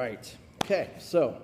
right. Okay, so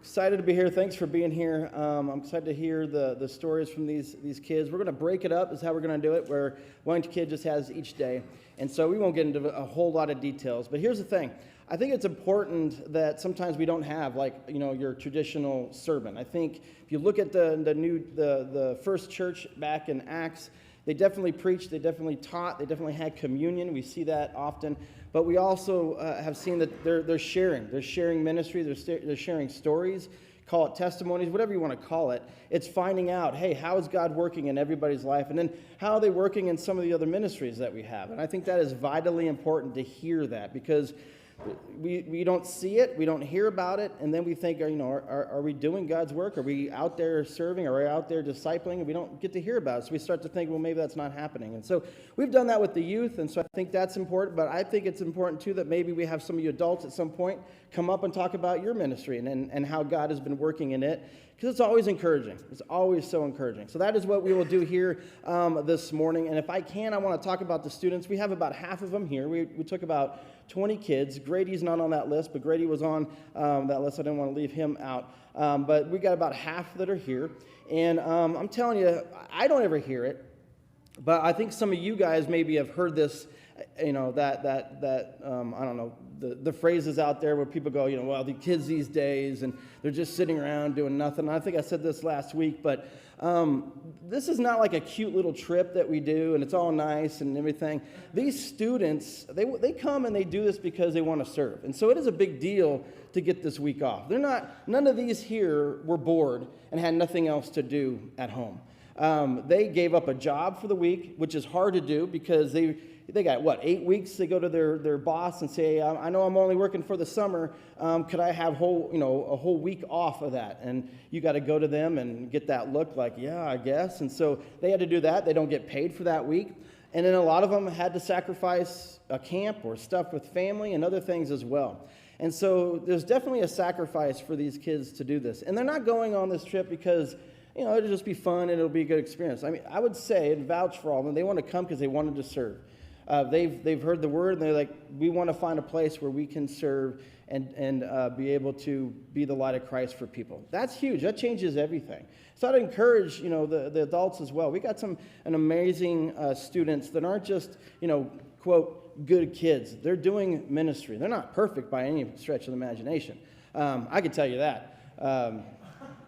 excited to be here. Thanks for being here. I'm excited to hear the stories from these kids. We're going to break it up is how we're going to do it, where one kid just has each day. And so we won't get into a whole lot of details. But here's the thing. I think it's important that sometimes we don't have, your traditional sermon. I think if you look at the first church back in Acts, they definitely preached, they definitely taught, they definitely had communion. We see that often. But we also have seen that they're sharing. They're sharing ministry. They're sharing stories. Call it testimonies, whatever you want to call it. It's finding out, hey, how is God working in everybody's life? And then how are they working in some of the other ministries that we have? And I think that is vitally important to hear that, because we don't see it, we don't hear about it, and then we think, are we doing God's work? Are we out there serving? Are we out there discipling? And we don't get to hear about it. So we start to think, well, maybe that's not happening. And so we've done that with the youth, and so I think that's important. But I think it's important, too, that maybe we have some of you adults at some point come up and talk about your ministry and how God has been working in it, because it's always encouraging. It's always so encouraging. So that is what we will do here this morning. And if I can, I want to talk about the students. We have about half of them here. We took about 20 kids. Grady's not on that list, but Grady was on that list. I didn't want to leave him out. But we got about half that are here. And I'm telling you, I don't ever hear it. But I think some of you guys maybe have heard this, I don't know, the phrases out there where people go, well, the kids these days, and they're just sitting around doing nothing. I think I said this last week, but this is not like a cute little trip that we do, and it's all nice and everything. These students, they come and they do this because they want to serve. And so it is a big deal to get this week off. None of these here were bored and had nothing else to do at home. They gave up a job for the week, which is hard to do because they got, 8 weeks? They go to their boss and say, I know I'm only working for the summer. Could I have a whole week off of that? And you got to go to them and get that look like, yeah, I guess. And so they had to do that. They don't get paid for that week. And then a lot of them had to sacrifice a camp or stuff with family and other things as well. And so there's definitely a sacrifice for these kids to do this. And they're not going on this trip because it'll just be fun and it'll be a good experience. I mean, I would say and vouch for all of them. They want to come because they wanted to serve. They've heard the word, and they're like, we want to find a place where we can serve and be able to be the light of Christ for people. That's huge. That changes everything. So I'd encourage, the adults as well. We got an amazing students that aren't just, quote, good kids. They're doing ministry. They're not perfect by any stretch of the imagination. I can tell you that.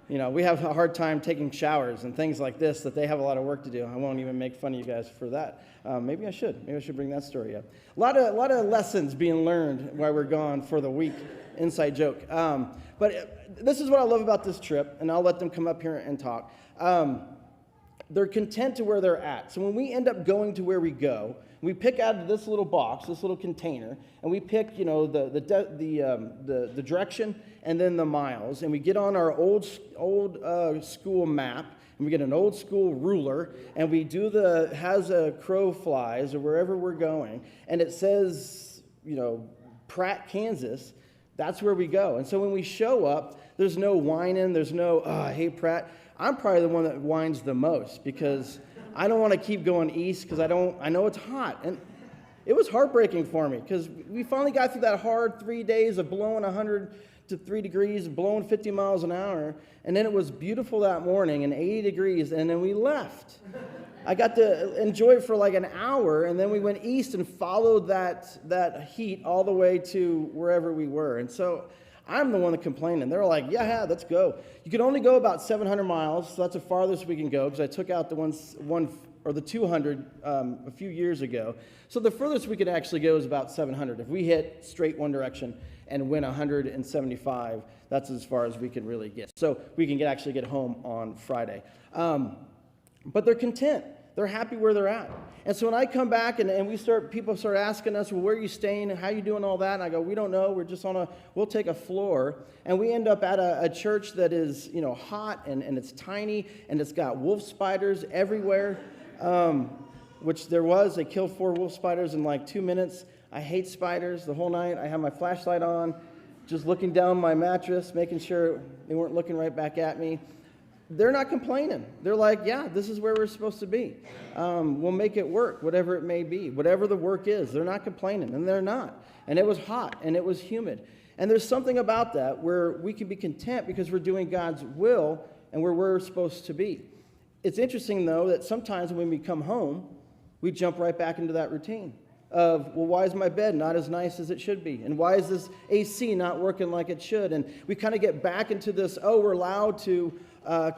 We have a hard time taking showers and things like this, that they have a lot of work to do. I won't even make fun of you guys for that. Maybe I should. Maybe I should bring that story up. A lot of lessons being learned while we're gone for the week. Inside joke. But this is what I love about this trip, and I'll let them come up here and talk. They're content to where they're at. So when we end up going to where we go, we pick out of this little box, this little container, and we pick, the direction and then the miles, and we get on our old school map, and we get an old school ruler, and we do as a crow flies or wherever we're going, and it says, Pratt, Kansas. That's where we go. And so when we show up, there's no whining, there's no, I hate Pratt. I'm probably the one that whines the most because I don't want to keep going east because I know it's hot. And it was heartbreaking for me because we finally got through that hard 3 days of blowing 103 degrees, blowing 50 miles an hour. And then it was beautiful that morning and 80 degrees, and then we left. I got to enjoy it for like an hour, and then we went east and followed that heat all the way to wherever we were. And so I'm the one that complained, and they're like, yeah, let's go. You can only go about 700 miles, so that's the farthest we can go, because I took out the 200 a few years ago. So the furthest we could actually go is about 700. If we hit straight one direction and went 175, that's as far as we can really get. So we can actually get home on Friday. But they're content. They're happy where they're at. And so when I come back and people start asking us, well, where are you staying and how are you doing all that? And I go, we don't know. We're just we'll take a floor. And we end up at a church that is, hot and it's tiny and it's got wolf spiders everywhere, which there was. They killed 4 wolf spiders in like 2 minutes. I hate spiders the whole night. I have my flashlight on, just looking down my mattress, making sure they weren't looking right back at me. they're not complaining. They're like, yeah, this is where we're supposed to be. We'll make it work, whatever it may be, whatever the work is. They're not complaining, and they're not. And it was hot, and it was humid. And there's something about that where we can be content because we're doing God's will and where we're supposed to be. It's interesting, though, that sometimes when we come home, we jump right back into that routine of, well, why is my bed not as nice as it should be? And why is this AC not working like it should? And we kind of get back into this, we're allowed to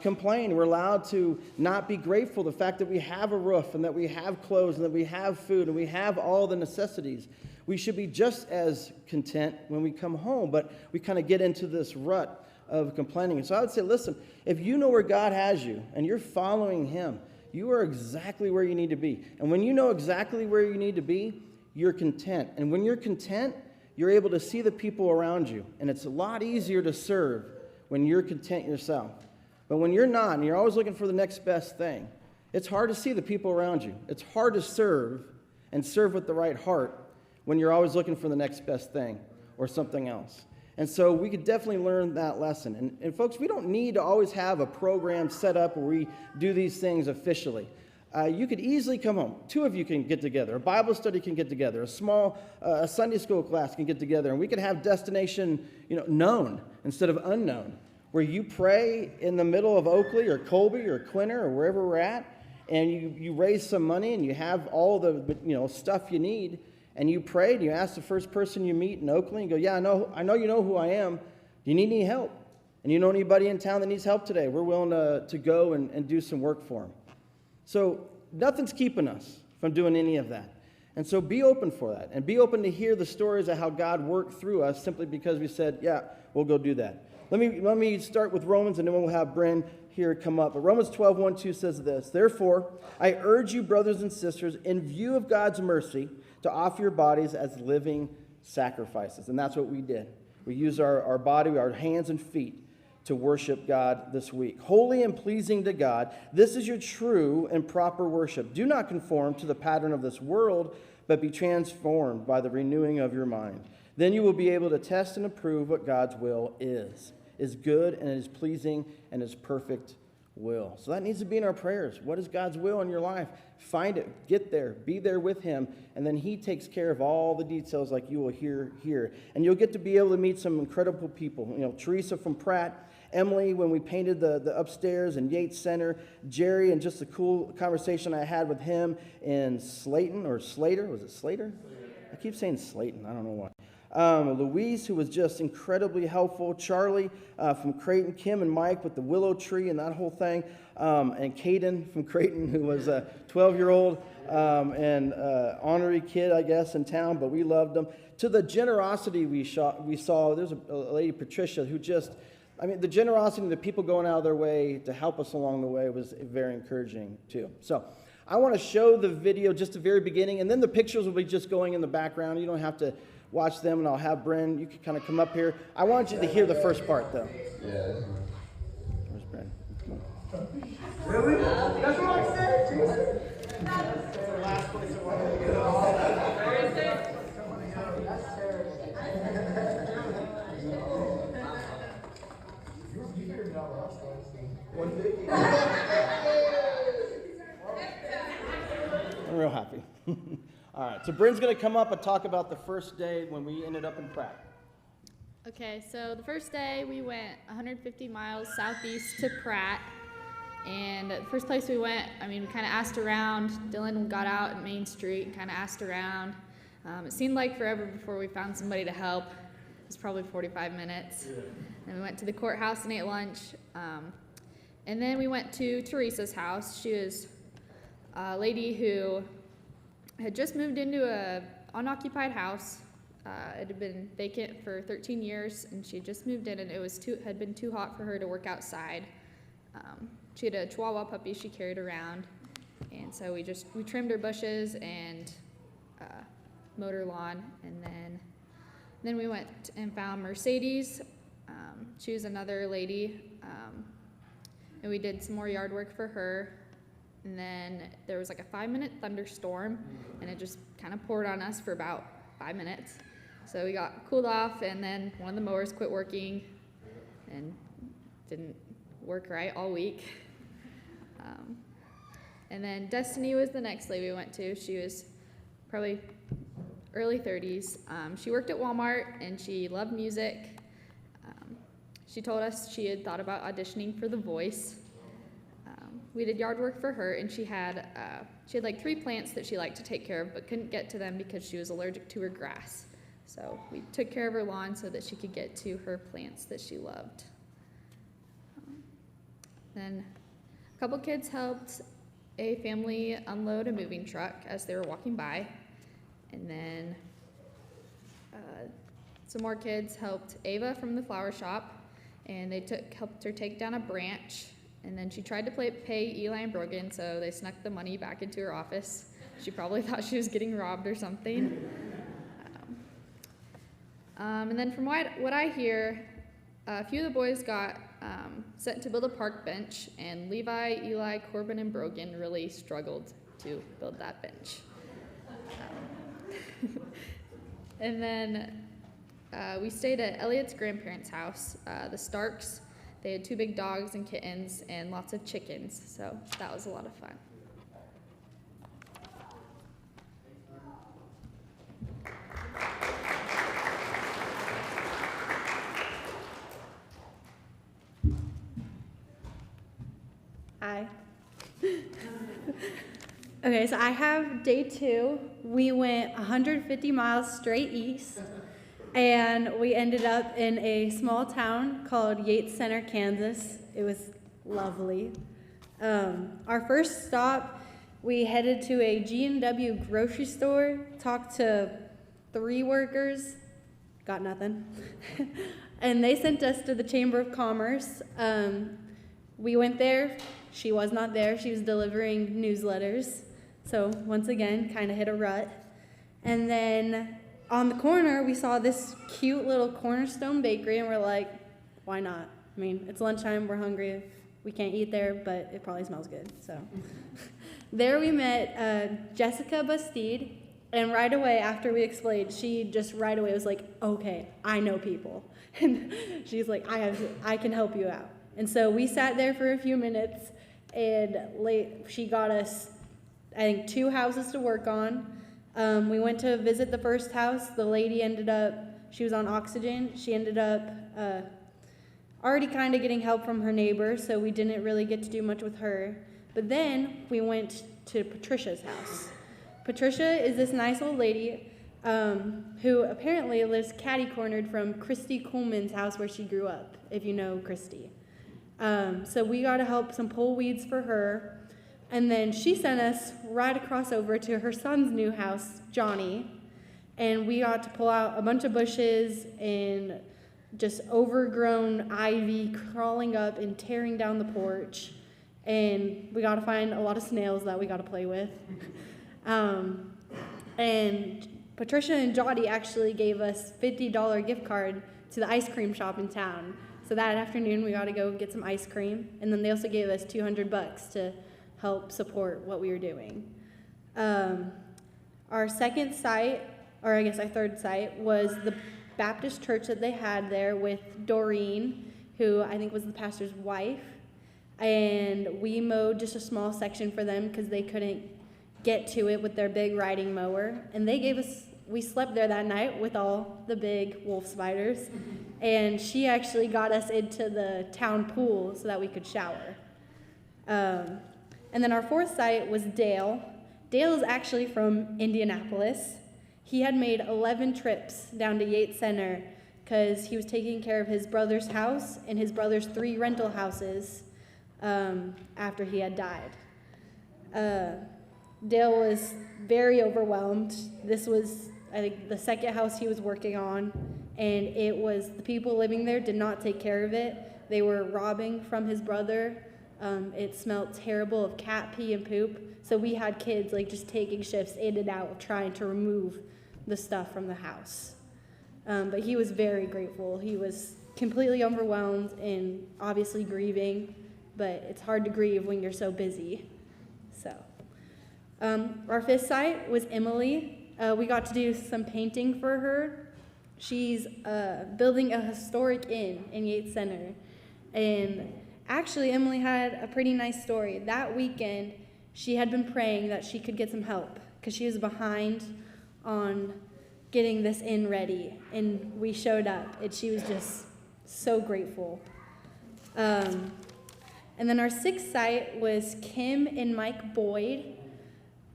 complain. We're allowed to not be grateful. The fact that we have a roof and that we have clothes and that we have food and we have all the necessities. We should be just as content when we come home, but we kind of get into this rut of complaining. And so I would say, listen, if you know where God has you and you're following him, you are exactly where you need to be. And when you know exactly where you need to be, you're content. And when you're content, you're able to see the people around you. And it's a lot easier to serve when you're content yourself. But when you're not, and you're always looking for the next best thing, it's hard to see the people around you. It's hard to serve and serve with the right heart when you're always looking for the next best thing or something else. And so we could definitely learn that lesson. And folks, we don't need to always have a program set up where we do these things officially. You could easily come home. 2 of you can get together. A Bible study can get together. A small Sunday school class can get together. And we could have destination, known instead of unknown, where you pray in the middle of Oakley or Colby or Quinter or wherever we're at, and you raise some money and you have all the stuff you need, and you pray and you ask the first person you meet in Oakley and go, yeah, I know you know who I am. Do you need any help? And you know anybody in town that needs help today? We're willing to go and do some work for them. So nothing's keeping us from doing any of that. And so be open for that, and be open to hear the stories of how God worked through us simply because we said, yeah, we'll go do that. Let me start with Romans, and then we'll have Bren here come up. But Romans 12:1-2 says this: Therefore, I urge you, brothers and sisters, in view of God's mercy, to offer your bodies as living sacrifices. And that's what we did. We used our body, our hands and feet, to worship God this week. Holy and pleasing to God, this is your true and proper worship. Do not conform to the pattern of this world, but be transformed by the renewing of your mind. Then you will be able to test and approve what God's will is good and is pleasing and is perfect will. So that needs to be in our prayers. What is God's will in your life? Find it, get there, be there with him, and then he takes care of all the details like you will hear here. And you'll get to be able to meet some incredible people. Teresa from Pratt, Emily when we painted the upstairs in Yates Center, Jerry, and just a cool conversation I had with him in Slayton or Slater. Was it Slater? I keep saying Slayton. I don't know why. Louise, who was just incredibly helpful, Charlie from Creighton, Kim and Mike with the willow tree and that whole thing, and Caden from Creighton, who was a 12-year-old and honorary kid, I guess, in town, but we loved them. To the generosity we saw, there's a lady, Patricia, who the generosity of the people going out of their way to help us along the way was very encouraging, too. So I want to show the video just the very beginning, and then the pictures will be just going in the background. You don't have to watch them, and I'll have Bren. You can kind of come up here. I want you to hear the first part, though. Yeah. Where's Bren? Come on. Really? That's what I said. Last place I want to go. I'm real happy. All right, so Bren's going to come up and talk about the first day when we ended up in Pratt. Okay, so the first day we went 150 miles southeast to Pratt, and the first place we went, we kind of asked around. Dylan got out at Main Street and kind of asked around. It seemed like forever before we found somebody to help. It was probably 45 minutes. And we went to the courthouse and ate lunch. And then we went to Teresa's house. She was a lady who had just moved into an unoccupied house. It had been vacant for 13 years, and she had just moved in, and it had been too hot for her to work outside. She had a Chihuahua puppy she carried around, and so we trimmed her bushes and mowed her lawn, and then we went and found Mercedes. She was another lady, and we did some more yard work for her. And then there was like a 5-minute thunderstorm, and it just kind of poured on us for about 5 minutes. So we got cooled off, and then one of the mowers quit working and didn't work right all week. And then Destiny was the next lady we went to. She was probably early 30s. She worked at Walmart and she loved music. She told us she had thought about auditioning for The Voice. We did yard work for her, and she had like 3 plants that she liked to take care of, but couldn't get to them because she was allergic to her grass. So we took care of her lawn so that she could get to her plants that she loved. Then a couple kids helped a family unload a moving truck as they were walking by. And then some more kids helped Ava from the flower shop, and they helped her take down a branch. And then she tried to pay Eli and Brogan, so they snuck the money back into her office. She probably thought she was getting robbed or something. And then from what I hear, a few of the boys got sent to build a park bench, and Levi, Eli, Corbin, and Brogan really struggled to build that bench. And then we stayed at Elliot's grandparents' house, the Starks. They had 2 big dogs and kittens and lots of chickens, so that was a lot of fun. Hi. Okay, so I have day 2. We went 150 miles straight east, and we ended up in a small town called Yates Center, Kansas. It was lovely. Our first stop, we headed to a G&W grocery store, talked to 3 workers, got nothing, and they sent us to the Chamber of Commerce. We went there. She was not there. She was delivering newsletters. So once again, kind of hit a rut. And then on the corner, we saw this cute little Cornerstone bakery, and we're like, why not? I mean, it's lunchtime, we're hungry. We can't eat there, but it probably smells good. So there we met Jessica Bastide, and right away after we explained, she just right away was like, okay, I know people. And she's like, I can help you out. And so we sat there for a few minutes, and she got us, I think, 2 houses to work on. We went to visit the first house. The lady she was on oxygen. She ended up already kind of getting help from her neighbor, so we didn't really get to do much with her. But then we went to Patricia's house. Patricia is this nice old lady who apparently lives catty-cornered from Christy Coleman's house where she grew up, if you know Christy. So we got to help some pull weeds for her. And then she sent us right across over to her son's new house, Johnny. And we got to pull out a bunch of bushes and just overgrown ivy crawling up and tearing down the porch. And we got to find a lot of snails that we got to play with. And Patricia and Jody actually gave us $50 gift card to the ice cream shop in town. So that afternoon we got to go get some ice cream. And then they also gave us $200 to help support what we were doing. Our second site, or I guess our third site, was the Baptist church that they had there with Doreen, who I think was the pastor's wife. And we mowed just a small section for them because they couldn't get to it with their big riding mower. And we slept there that night with all the big wolf spiders. And she actually got us into the town pool so that we could shower. And then our fourth site was Dale. Dale is actually from Indianapolis. He had made 11 trips down to Yates Center because he was taking care of his brother's house and his brother's 3 rental houses after he had died. Dale was very overwhelmed. This was, I think, the second house he was working on, and the people living there did not take care of it. They were robbing from his brother. It smelled terrible of cat pee and poop. So we had kids just taking shifts in and out of trying to remove the stuff from the house. But he was very grateful. He was completely overwhelmed and obviously grieving, but it's hard to grieve when you're so busy. So our fifth site was Emily. We got to do some painting for her. She's building a historic inn in Yates Center. And Actually, Emily had a pretty nice story. That weekend, she had been praying that she could get some help because she was behind on getting this inn ready, and we showed up, and she was just so grateful. And then our sixth site was Kim and Mike Boyd.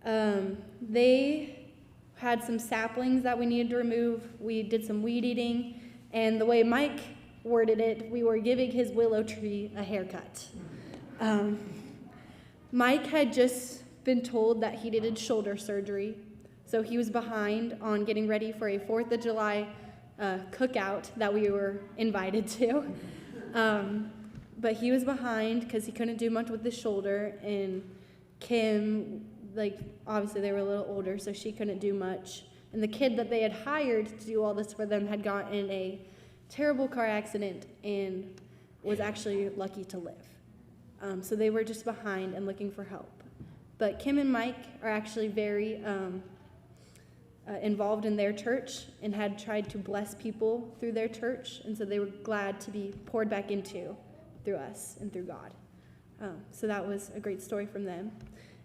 They had some saplings that we needed to remove. We did some weed eating, and the way Mike worded it, we were giving his willow tree a haircut. Mike had just been told that he needed shoulder surgery, so he was behind on getting ready for a 4th of July cookout that we were invited to. But he was behind because he couldn't do much with his shoulder, and Kim, obviously they were a little older, so she couldn't do much. And the kid that they had hired to do all this for them had gotten in a terrible car accident and was actually lucky to live. So they were just behind and looking for help. But Kim and Mike are actually very involved in their church and had tried to bless people through their church, and so they were glad to be poured back into through us and through God. So that was a great story from them.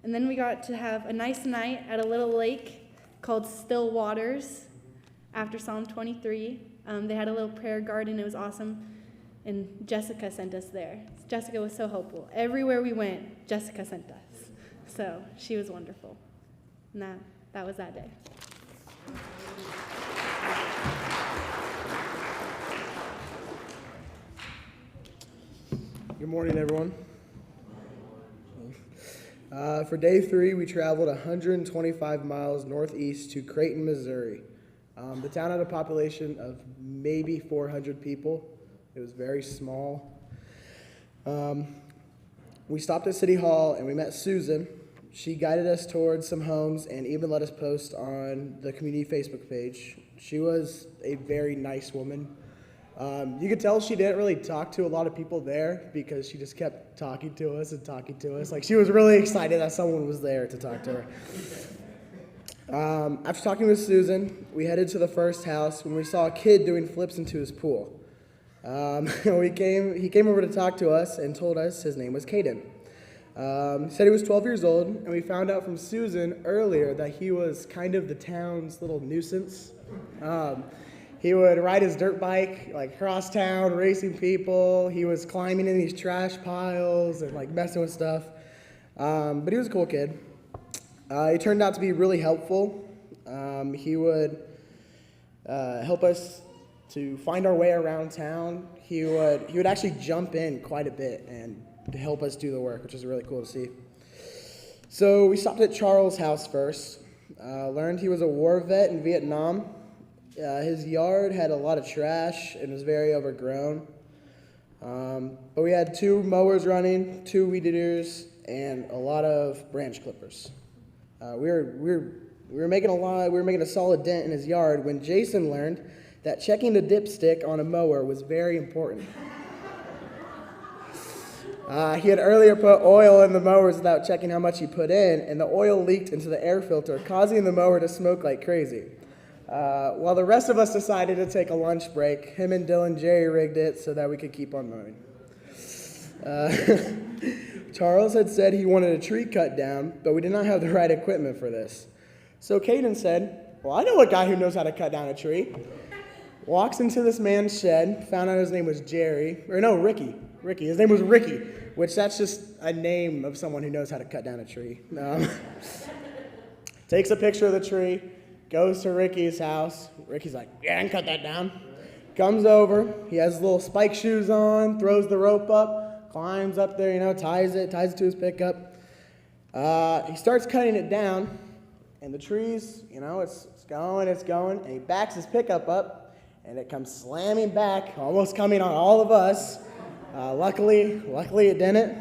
And then we got to have a nice night at a little lake called Still Waters after Psalm 23. They had a little prayer garden. It was awesome. And Jessica sent us there. Jessica was so helpful. Everywhere we went, Jessica sent us. So she was wonderful. And that was that day. Good morning, everyone. For day 3, we traveled 125 miles northeast to Creighton, Missouri. The town had a population of maybe 400 people. It was very small. We stopped at City Hall and we met Susan. She guided us towards some homes and even let us post on the community Facebook page. She was a very nice woman. You could tell she didn't really talk to a lot of people there because she just kept talking to us and talking to us. She was really excited that someone was there to talk to her. After talking with Susan, we headed to the first house when we saw a kid doing flips into his pool. He came over to talk to us and told us his name was Caden. He said he was 12 years old, and we found out from Susan earlier that he was kind of the town's little nuisance. He would ride his dirt bike, across town, racing people. He was climbing in these trash piles and, messing with stuff. But he was a cool kid. He turned out to be really helpful. He would help us to find our way around town. He would actually jump in quite a bit and to help us do the work, which is really cool to see. So we stopped at Charles' house first. Learned he was a war vet in Vietnam. His yard had a lot of trash and was very overgrown. But we had 2 mowers running, 2 weed eaters, and a lot of branch clippers. We were making a solid dent in his yard when Jason learned that checking the dipstick on a mower was very important. He had earlier put oil in the mowers without checking how much he put in, and the oil leaked into the air filter, causing the mower to smoke like crazy. While the rest of us decided to take a lunch break, him and Dylan jerry-rigged it so that we could keep on mowing. Charles had said he wanted a tree cut down, but we did not have the right equipment for this. So Caden said, well, I know a guy who knows how to cut down a tree. Walks into this man's shed, found out his name was Ricky. His name was Ricky, which that's just a name of someone who knows how to cut down a tree. Takes a picture of the tree, goes to Ricky's house. Ricky's like, yeah, I can cut that down. Comes over, he has little spike shoes on, throws the rope up, climbs up there, ties it to his pickup. He starts cutting it down, and the tree's, it's going, and he backs his pickup up, and it comes slamming back, almost coming on all of us. Luckily it didn't.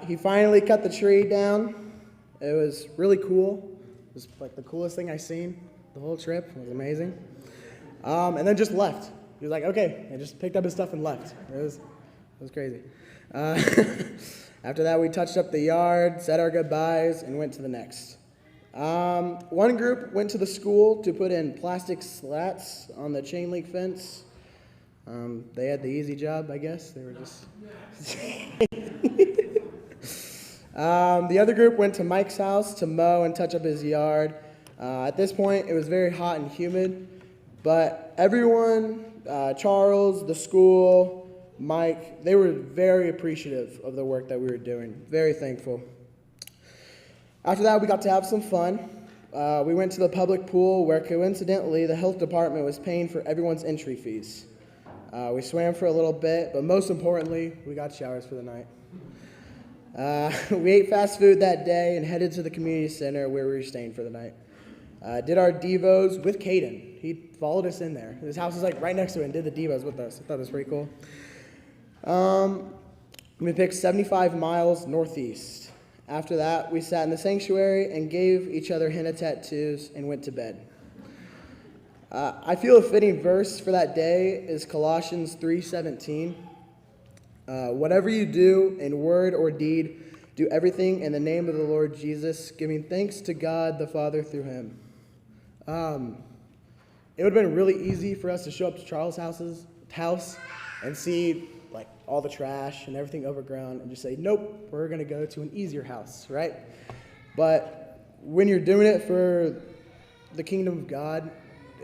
He finally cut the tree down. It was really cool. It was the coolest thing I've seen the whole trip. It was amazing. And then just left. He was like, okay, and just picked up his stuff and left. It was crazy. After that, we touched up the yard, said our goodbyes, and went to the next. One group went to the school to put in plastic slats on the chain link fence. They had the easy job, I guess. They were just... The other group went to Mike's house to mow and touch up his yard. At this point, it was very hot and humid, but everyone, Charles, the school, Mike, they were very appreciative of the work that we were doing, very thankful. After that, we got to have some fun. We went to the public pool where coincidentally the health department was paying for everyone's entry fees. We swam for a little bit, but most importantly, we got showers for the night. We ate fast food that day and headed to the community center where we were staying for the night. Did our devos with Caden. He followed us in there. His house was like right next to it and did the devos with us. I thought it was pretty cool. We picked 75 miles northeast. After that, we sat in the sanctuary and gave each other henna tattoos and went to bed. I feel a fitting verse for that day is Colossians 3:17. Whatever you do in word or deed, do everything in the name of the Lord Jesus, giving thanks to God the Father through him. It would have been really easy for us to show up to Charles' house and see like all the trash and everything overgrown and just say, nope, we're going to go to an easier house, right? But when you're doing it for the kingdom of God,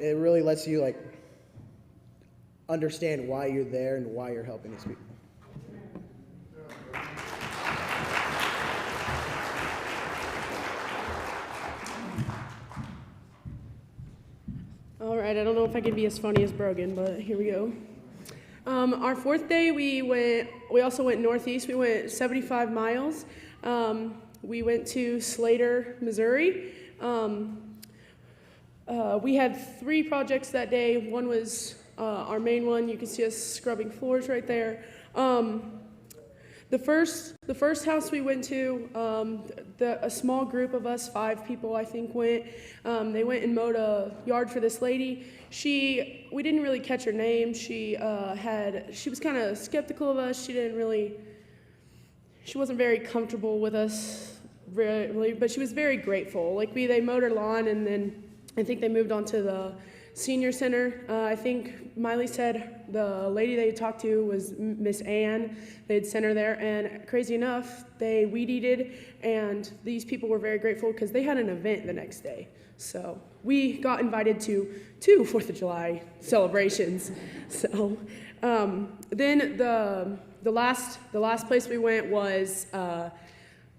it really lets you like understand why you're there and why you're helping these people. All right, I don't know if I can be as funny as Brogan, but here we go. Our fourth day, we also went northeast. We went 75 miles. We went to Slater, Missouri. We had 3 projects that day. One was our main one. You can see us scrubbing floors right there. The first house we went to, a small group of us, 5 people I think went. They went and mowed a yard for this lady. We didn't really catch her name. She was kind of skeptical of us. She wasn't very comfortable with us, really, but she was very grateful. They mowed her lawn, and then I think they moved on to the senior center. I think Miley said the lady they talked to was Miss Ann. They'd sent her there, and crazy enough, they weed-eated, and these people were very grateful because they had an event the next day. So we got invited to 2 4th of July celebrations. So then the last place we went was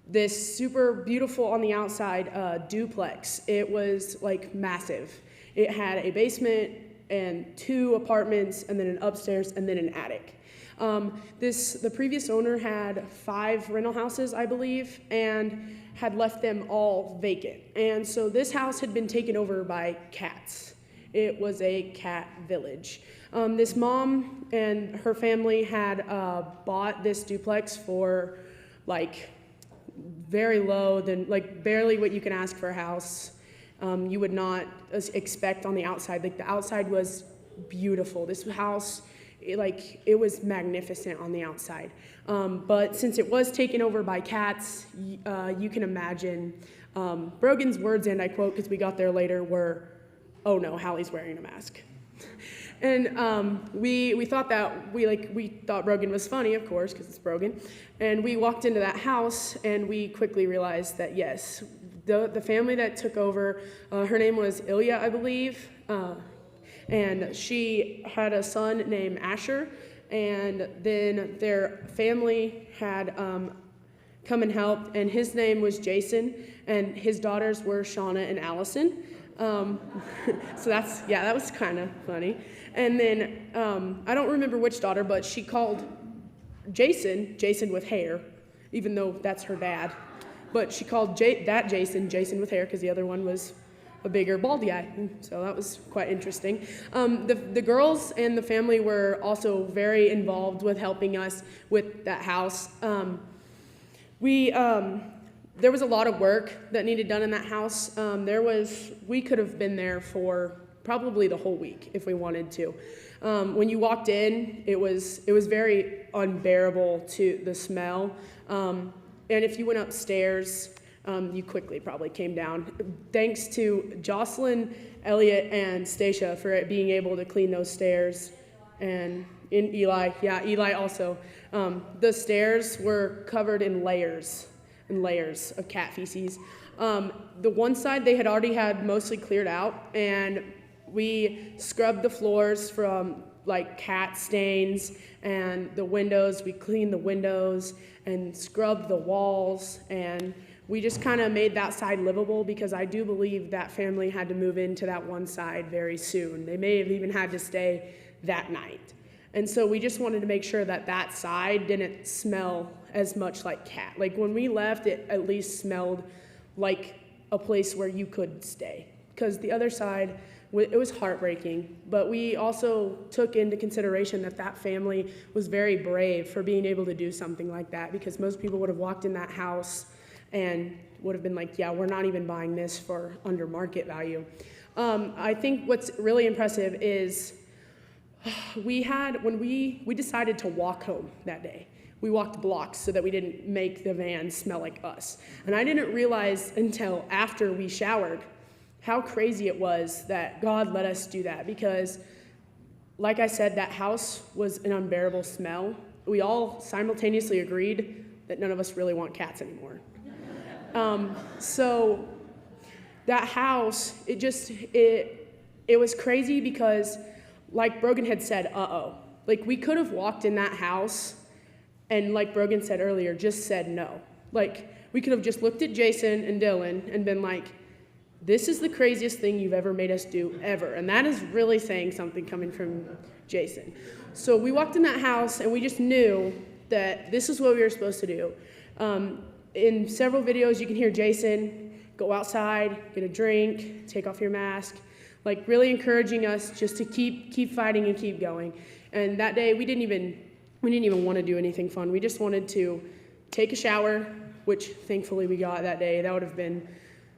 this super beautiful on the outside duplex. It was massive. It had a basement and 2 apartments and then an upstairs and then an attic. The previous owner had 5 rental houses, I believe, and had left them all vacant. And so this house had been taken over by cats. It was a cat village. This mom and her family had bought this duplex for very low, barely what you can ask for a house. You would not expect on the outside. The outside was beautiful. This house, it was magnificent on the outside. But since it was taken over by cats, you can imagine. Brogan's words, and I quote because we got there later, were, "Oh no, Hallie's wearing a mask." And we thought that we thought Brogan was funny, of course, because it's Brogan. And we walked into that house, and we quickly realized that yes, the family that took over, her name was Ilya, I believe, and she had a son named Asher, and then their family had come and helped, and his name was Jason, and his daughters were Shauna and Allison. So that was kind of funny. And then I don't remember which daughter, but she called Jason with hair, even though that's her dad. But she called Jason with hair, because the other one was a bigger baldy guy. So that was quite interesting. The girls and the family were also very involved with helping us with that house. There was a lot of work that needed done in that house. We could have been there for probably the whole week if we wanted to. When you walked in, it was very unbearable to the smell. And if you went upstairs, you quickly probably came down. Thanks to Jocelyn, Elliot, and Stacia for being able to clean those stairs. And in Eli also. The stairs were covered in layers and layers of cat feces. The one side they had already had mostly cleared out, and we scrubbed the floors from like cat stains, and the windows, we cleaned the windows and scrubbed the walls, and we just kind of made that side livable because I do believe that family had to move into that one side very soon. They may have even had to stay that night. And so we just wanted to make sure that that side didn't smell as much like cat. Like when we left, it at least smelled like a place where you could stay. Because the other side, it was heartbreaking. But we also took into consideration that that family was very brave for being able to do something like that, because most people would have walked in that house and would have been like, yeah, we're not even buying this for under market value. I think what's really impressive is when we decided to walk home that day. We walked blocks so that we didn't make the van smell like us. And I didn't realize until after we showered how crazy it was that God let us do that, because like I said, that house was an unbearable smell. We all simultaneously agreed that none of us really want cats anymore. So that house, it was crazy because, like Brogan had said, like we could have walked in that house and, like Brogan said earlier, just said no. Like we could have just looked at Jason and Dylan and been like, this is the craziest thing you've ever made us do ever. And that is really saying something coming from Jason. So we walked in that house and we just knew that this is what we were supposed to do. In several videos, you can hear Jason go outside, get a drink, take off your mask, like really encouraging us just to keep fighting and keep going. And that day, we didn't even want to do anything fun. We just wanted to take a shower, which thankfully we got that day. That would have been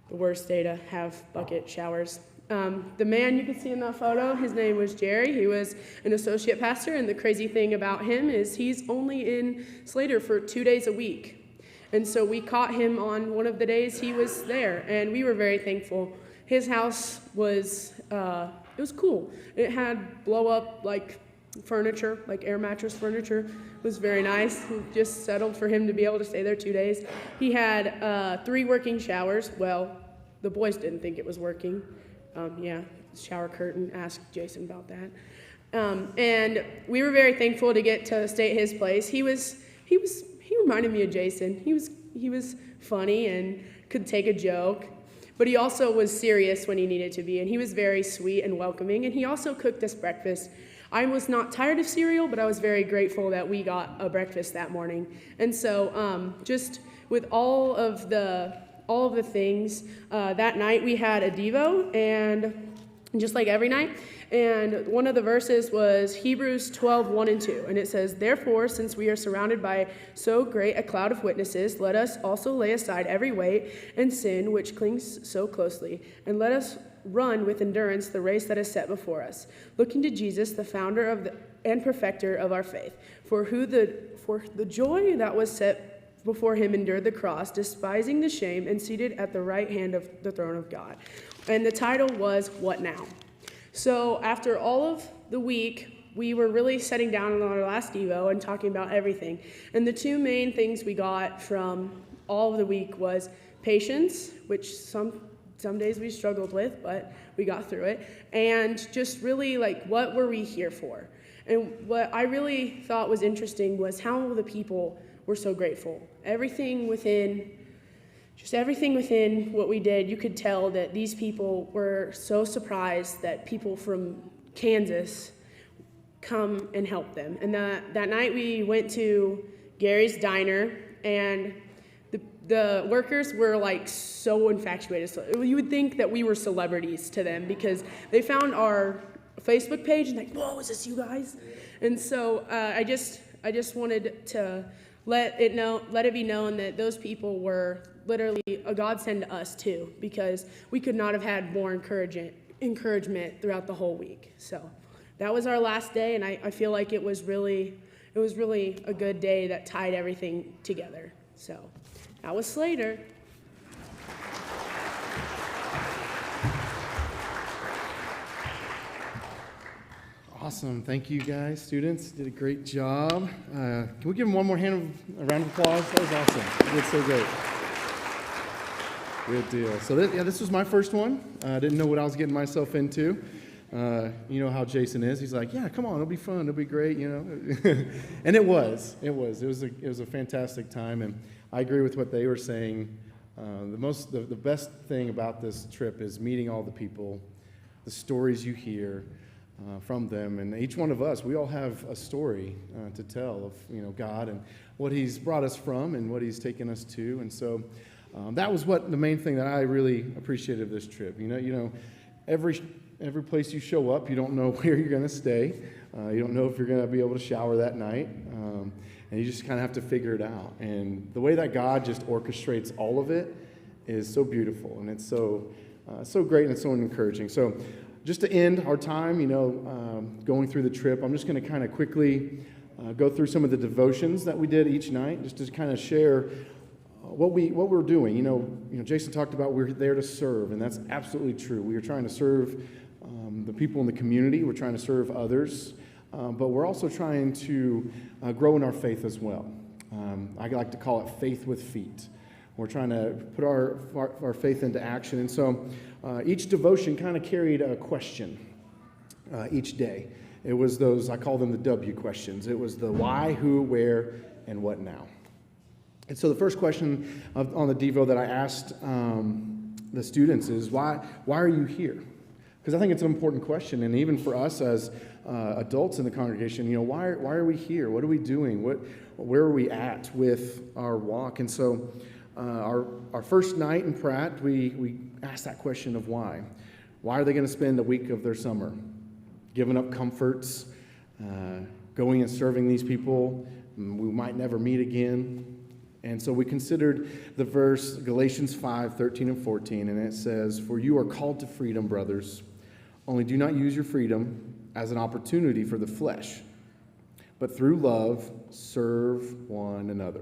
the worst day to have bucket showers. The man you can see in that photo, his name was Jerry. He was an associate pastor, and the crazy thing about him is he's only in Slater for 2 days a week. And so we caught him on one of the days he was there, and we were very thankful. His house was, it was cool. It had blow-up, like, furniture, like air mattress furniture. It was very nice. We just settled for him to be able to stay there 2 days. He had 3 working showers. Well, the boys didn't think it was working. Shower curtain, ask Jason about that. And we were very thankful to get to stay at his place. He reminded me of Jason. He was funny and could take a joke, but he also was serious when he needed to be, and he was very sweet and welcoming, and he also cooked us breakfast. I was not tired of cereal, but I was very grateful that we got a breakfast that morning. And so just with all of the things, that night we had a Devo, and just like every night, and one of the verses was Hebrews 12, 1 and 2, and it says, "Therefore, since we are surrounded by so great a cloud of witnesses, let us also lay aside every weight and sin which clings so closely, and let us run with endurance the race that is set before us, looking to Jesus, the founder and perfecter of our faith, for the joy that was set before him endured the cross, despising the shame, and seated at the right hand of the throne of God." And the title was, "What Now?" So after all of the week, we were really sitting down on our last Devo and talking about everything. And the 2 main things we got from all of the week was patience, which some days we struggled with, but we got through it, and just really like, what were we here for? And what I really thought was interesting was how the people were so grateful. Everything within what we did, you could tell that these people were so surprised that people from Kansas come and help them. And that night we went to Gary's Diner, and the workers were like so infatuated. So you would think that we were celebrities to them because they found our Facebook page and like, whoa, is this you guys? And so I just wanted to let it be known that those people were literally a godsend to us too, because we could not have had more encouragement throughout the whole week. So that was our last day, and I feel like it was really a good day that tied everything together. So that was Slater. Awesome. Thank you, guys. Students did a great job. Can we give them one more a round of applause? That was awesome. You did so great. Good deal. So this was my first one. I didn't know what I was getting myself into. You know how Jason is. He's like, yeah, come on, it'll be fun, it'll be great, you know. And it was a fantastic time. And I agree with what they were saying. The best thing about this trip is meeting all the people, the stories you hear from them, and each one of us, we all have a story to tell of God and what He's brought us from and what He's taken us to. And so that was what the main thing that I really appreciated of this trip. You know, every place you show up, you don't know where you're going to stay. You don't know if you're going to be able to shower that night. And you just kind of have to figure it out. And the way that God just orchestrates all of it is so beautiful. And it's so great and it's so encouraging. So just to end our time, going through the trip, I'm just going to kind of quickly go through some of the devotions that we did each night, just to kind of share what we're doing. You know, Jason talked about we're there to serve, and that's absolutely true. We are trying to serve the people in the community. We're trying to serve others, but we're also trying to grow in our faith as well. I like to call it faith with feet. We're trying to put our faith into action, and so each devotion kind of carried a question each day. It was those, I call them the W questions. It was the why, who, where, and what now. And so the first question on the Devo that I asked the students is, why are you here? Because I think it's an important question, and even for us as adults in the congregation, why are we here? What are we doing? Where are we at with our walk? And so our first night in Pratt, we asked that question of why. Why are they going to spend a week of their summer giving up comforts, going and serving these people we might never meet again? And so we considered the verse, Galatians 5:13 and 14, and it says, "For you are called to freedom, brothers. Only do not use your freedom as an opportunity for the flesh, but through love serve one another.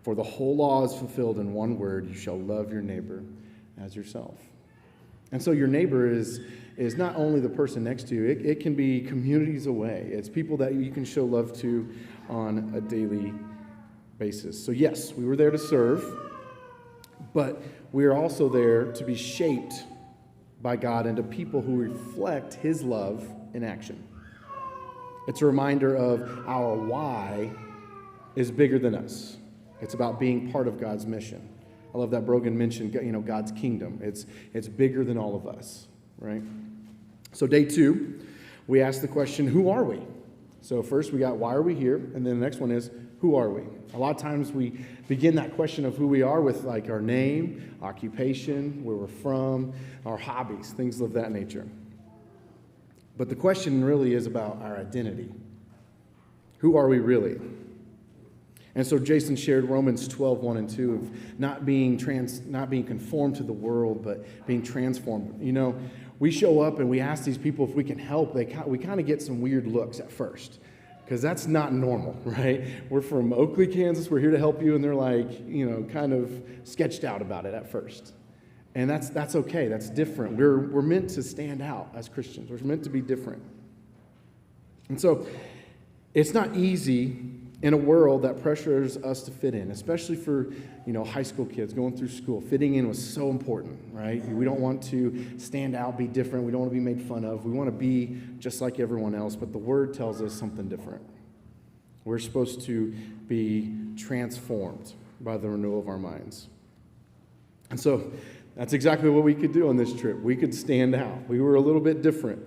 For the whole law is fulfilled in one word, you shall love your neighbor as yourself." And so your neighbor is not only the person next to you, it can be communities away. It's people that you can show love to on a daily basis. So yes, we were there to serve, but we are also there to be shaped by God into people who reflect His love in action. It's a reminder of our why is bigger than us. It's about being part of God's mission. I love that Brogan mentioned, God's kingdom. It's bigger than all of us, right? So day 2, we asked the question, who are we? So first we got, why are we here? And then the next one is, who are we? A lot of times we begin that question of who we are with like our name, occupation, where we're from, our hobbies, things of that nature. But the question really is about our identity. Who are we really? And so Jason shared Romans 12:1 and 2 of not being conformed to the world, but being transformed. We show up and we ask these people if we can help. We kind of get some weird looks at first, because that's not normal, right? We're from Oakley, Kansas. We're here to help you, and they're like, kind of sketched out about it at first. And that's okay. That's different. We're meant to stand out as Christians. We're meant to be different. And so it's not easy in a world that pressures us to fit in, especially for, high school kids going through school. Fitting in was so important, right? We don't want to stand out, be different. We don't want to be made fun of. We want to be just like everyone else, but the Word tells us something different. We're supposed to be transformed by the renewal of our minds. And so that's exactly what we could do on this trip. We could stand out. We were a little bit different,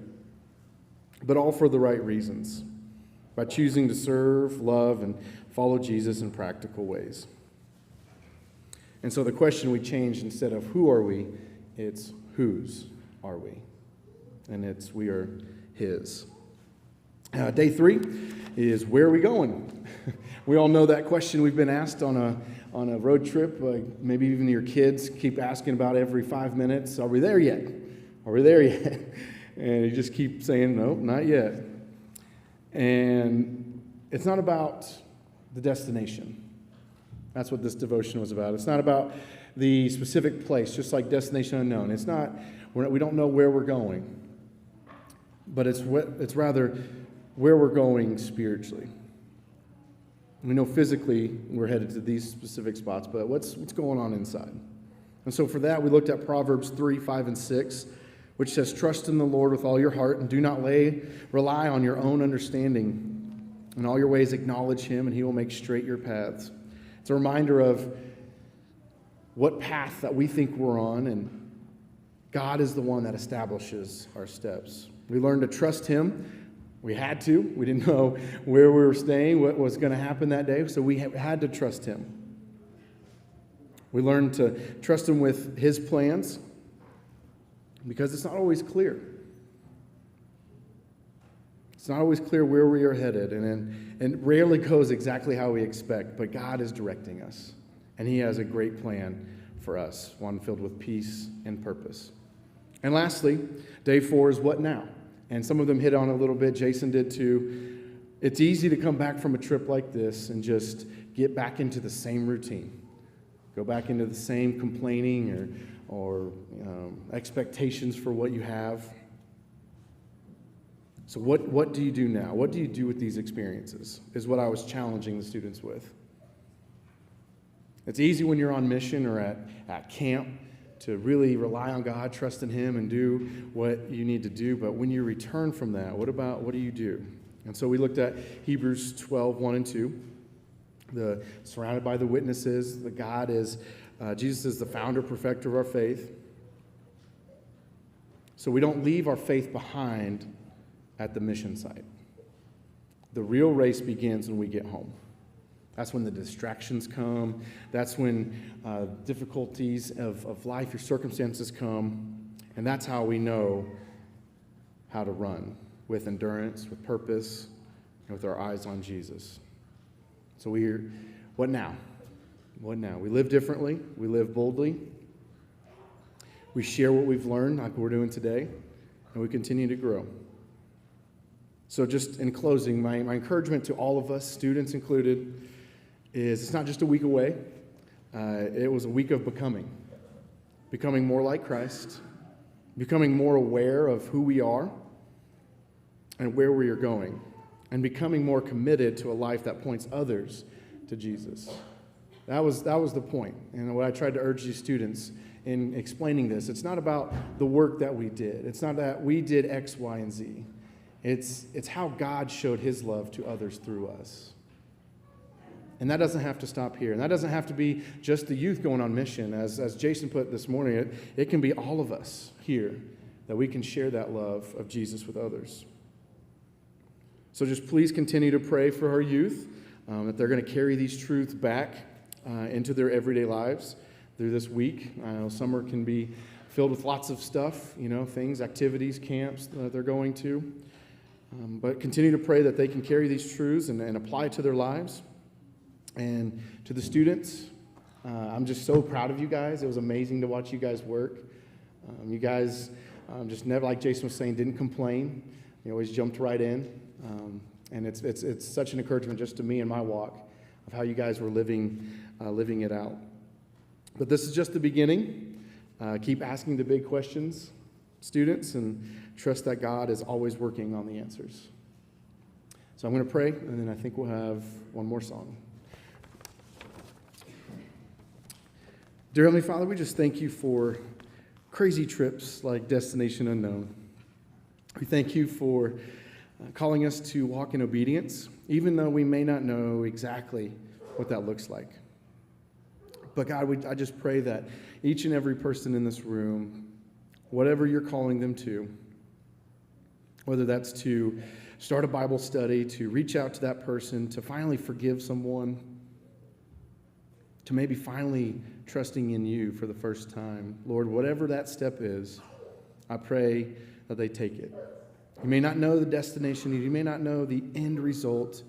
but all for the right reasons, by choosing to serve, love, and follow Jesus in practical ways. And so the question we changed, instead of who are we, it's whose are we? And it's we are His. Day 3 is where are we going? We all know that question we've been asked on a road trip. Maybe even your kids keep asking about every 5 minutes. Are we there yet? Are we there yet? And you just keep saying, no, not yet. And it's not about the destination. That's what this devotion was about. It's not about the specific place, just like Destination Unknown. It's not, we don't know where we're going. but it's rather where we're going spiritually. We know physically we're headed to these specific spots, but what's going on inside? And so for that, we looked at Proverbs 3, 5, and 6, which says, "Trust in the Lord with all your heart, and do not rely on your own understanding. In all your ways acknowledge him, and he will make straight your paths." It's a reminder of what path that we think we're on, and God is the one that establishes our steps. We learned to trust him. We had to. We didn't know where we were staying, what was going to happen that day, so we had to trust him. We learned to trust him with his plans because it's not always clear. It's not always clear where we are headed, and it rarely goes exactly how we expect, but God is directing us, and he has a great plan for us, one filled with peace and purpose. And lastly, day 4 is what now? And some of them hit on a little bit. Jason did too. It's easy to come back from a trip like this and just get back into the same routine. Go back into the same complaining or expectations for what you have. So what do you do now? What do you do with these experiences is what I was challenging the students with. It's easy when you're on mission or at camp to really rely on God, trust in him, and do what you need to do. But when you return from that, what do you do? And so we looked at Hebrews 12, 1 and 2. Surrounded by the witnesses, Jesus is the founder, perfecter of our faith. So we don't leave our faith behind at the mission site. The real race begins when we get home. That's when the distractions come. That's when difficulties of life, your circumstances come. And that's how we know how to run, with endurance, with purpose, and with our eyes on Jesus. So what now? What now? We live differently. We live boldly. We share what we've learned, like we're doing today, and we continue to grow. So just in closing, my encouragement to all of us, students included, is it's not just a week away. It was a week of becoming more like Christ, becoming more aware of who we are and where we are going, and becoming more committed to a life that points others to Jesus. That was the point. And what I tried to urge these students in explaining this, it's not about the work that we did. It's not that we did X, Y, and Z. It's how God showed his love to others through us. And that doesn't have to stop here. And that doesn't have to be just the youth going on mission. As Jason put this morning, it can be all of us here that we can share that love of Jesus with others. So just please continue to pray for our youth, that they're going to carry these truths back into their everyday lives through this week. I know summer can be filled with lots of stuff, things, activities, camps that they're going to. But continue to pray that they can carry these truths and apply it to their lives. And to the students, I'm just so proud of you guys. It was amazing to watch you guys work. You guys just never, like Jason was saying, didn't complain. You always jumped right in. And it's such an encouragement just to me in my walk of how you guys were living it out. But this is just the beginning. Keep asking the big questions, students, and trust that God is always working on the answers. So I'm going to pray, and then I think we'll have one more song. Dear Heavenly Father, we just thank you for crazy trips like Destination Unknown. We thank you for calling us to walk in obedience, even though we may not know exactly what that looks like. But God, I just pray that each and every person in this room, whatever you're calling them to, whether that's to start a Bible study, to reach out to that person, to finally forgive someone, to maybe finally trusting in you for the first time. Lord, whatever that step is, I pray that they take it. You may not know the destination, you may not know the end result,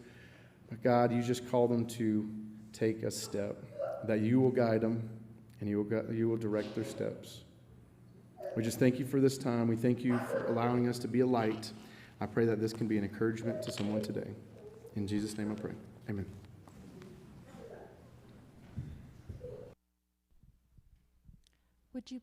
but God, you just call them to take a step, that you will guide them and you will direct their steps. We just thank you for this time. We thank you for allowing us to be a light. I pray that this can be an encouragement to someone today. In Jesus' name I pray. Amen. Would you